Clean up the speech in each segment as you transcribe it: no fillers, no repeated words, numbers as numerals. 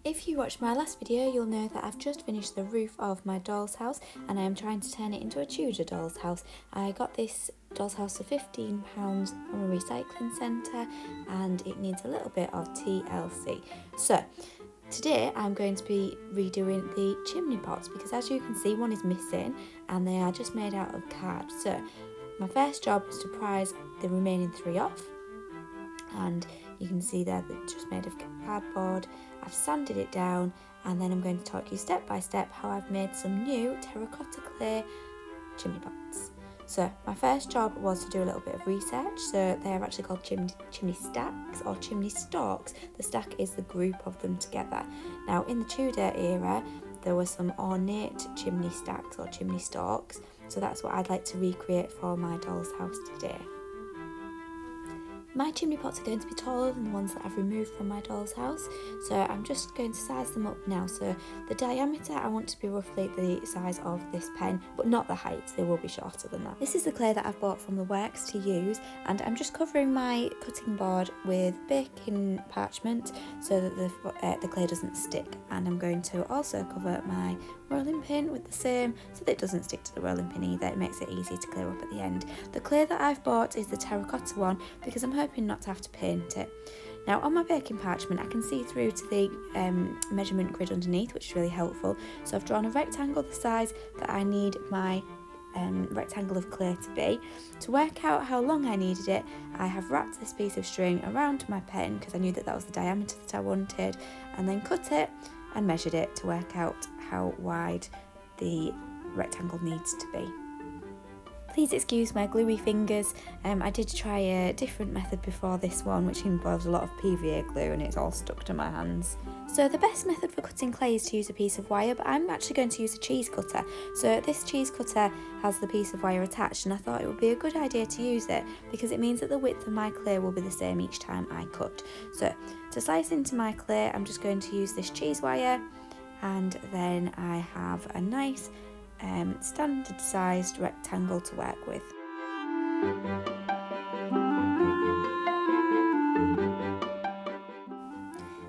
If you watched my last video, you'll know that I've just finished the roof of my doll's house and I am trying to turn it into a Tudor doll's house. I got this doll's house for £15 from a recycling centre and it needs a little bit of TLC. So today I'm going to be redoing the chimney pots because, as you can see, one is missing and they are just made out of card. So my first job was to prise the remaining 3 off, and you can see there they're just made of cardboard. I've sanded it down and then I'm going to talk you step by step how I've made some new terracotta clay chimney pots. So my first job was to do a little bit of research. So they're actually called chimney stacks or chimney stalks. The stack is the group of them together. Now in the Tudor era there were some ornate chimney stacks or chimney stalks, so that's what I'd like to recreate for my doll's house today. My chimney pots are going to be taller than the ones that I've removed from my doll's house, so I'm just going to size them up now. So the diameter I want to be roughly the size of this pen, but not the height, they will be shorter than that. This is the clay that I've bought from the works to use, and I'm just covering my cutting board with baking parchment so that the clay doesn't stick, and I'm going to also cover my rolling pin with the same so that it doesn't stick to the rolling pin either. It makes it easy to clear up at the end. The clay that I've bought is the terracotta one because I'm hoping not to have to paint it. Now on my baking parchment I can see through to the measurement grid underneath, which is really helpful. So I've drawn a rectangle the size that I need my rectangle of clay to be. To work out how long I needed it, I have wrapped this piece of string around my pen because I knew that that was the diameter that I wanted, and then cut it and measured it to work out how wide the rectangle needs to be. Please excuse my gluey fingers. I did try a different method before this one, which involves a lot of PVA glue, and it's all stuck to my hands. So the best method for cutting clay is to use a piece of wire, but I'm actually going to use a cheese cutter. So this cheese cutter has the piece of wire attached, and I thought it would be a good idea to use it because it means that the width of my clay will be the same each time I cut. So to slice into my clay, I'm just going to use this cheese wire, and then I have a nice standard sized rectangle to work with.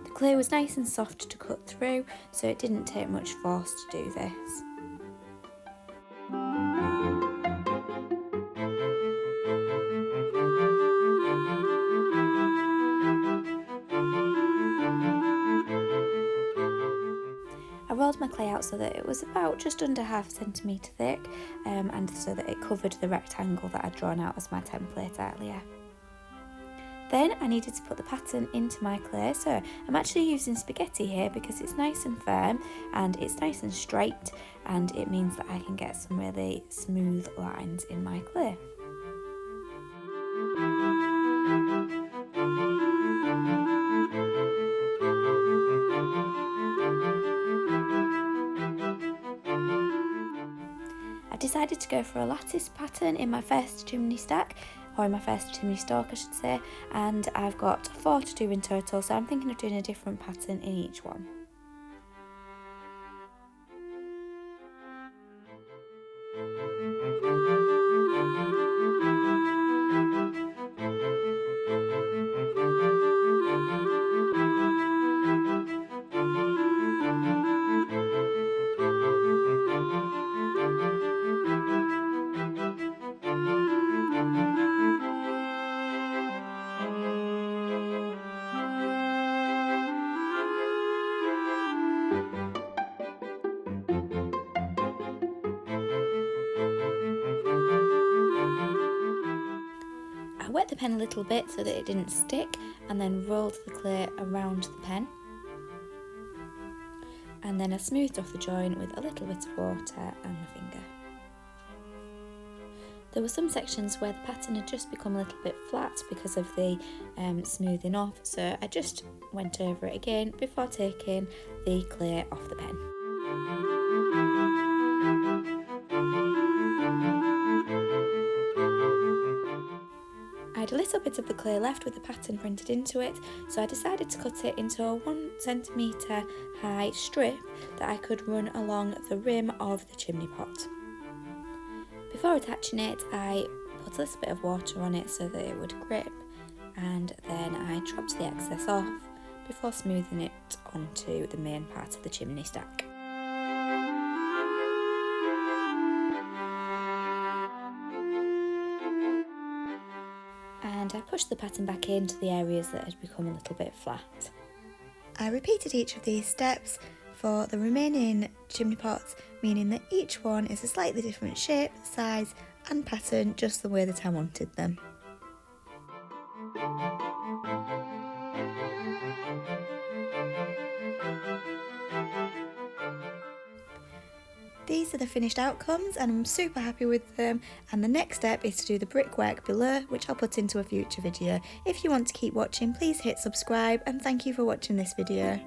The clay was nice and soft to cut through, so it didn't take much force to do this. I rolled my clay out so that it was about just under ½ centimetre thick, and so that it covered the rectangle that I'd drawn out as my template earlier. Then I needed to put the pattern into my clay, so I'm actually using spaghetti here because it's nice and firm and it's nice and straight, and it means that I can get some really smooth lines in my clay. I decided to go for a lattice pattern in my first chimney stack, or in my first chimney stalk I should say, and I've got 4 to do in total, so I'm thinking of doing a different pattern in each one. I wet the pen a little bit so that it didn't stick, and then rolled the clay around the pen, and then I smoothed off the joint with a little bit of water and my finger. There were some sections where the pattern had just become a little bit flat because of the smoothing off, so I just went over it again before taking the clay off the pen. I had a little bit of the clay left with the pattern printed into it, so I decided to cut it into a 1 centimetre high strip that I could run along the rim of the chimney pot. Before attaching it, I put a little bit of water on it so that it would grip, and then I chopped the excess off before smoothing it onto the main part of the chimney stack. And I pushed the pattern back into the areas that had become a little bit flat. I repeated each of these steps for the remaining chimney pots, meaning that each one is a slightly different shape, size and pattern, just the way that I wanted them. These are the finished outcomes and I'm super happy with them, and the next step is to do the brickwork below, which I'll put into a future video. If you want to keep watching, please hit subscribe, and thank you for watching this video.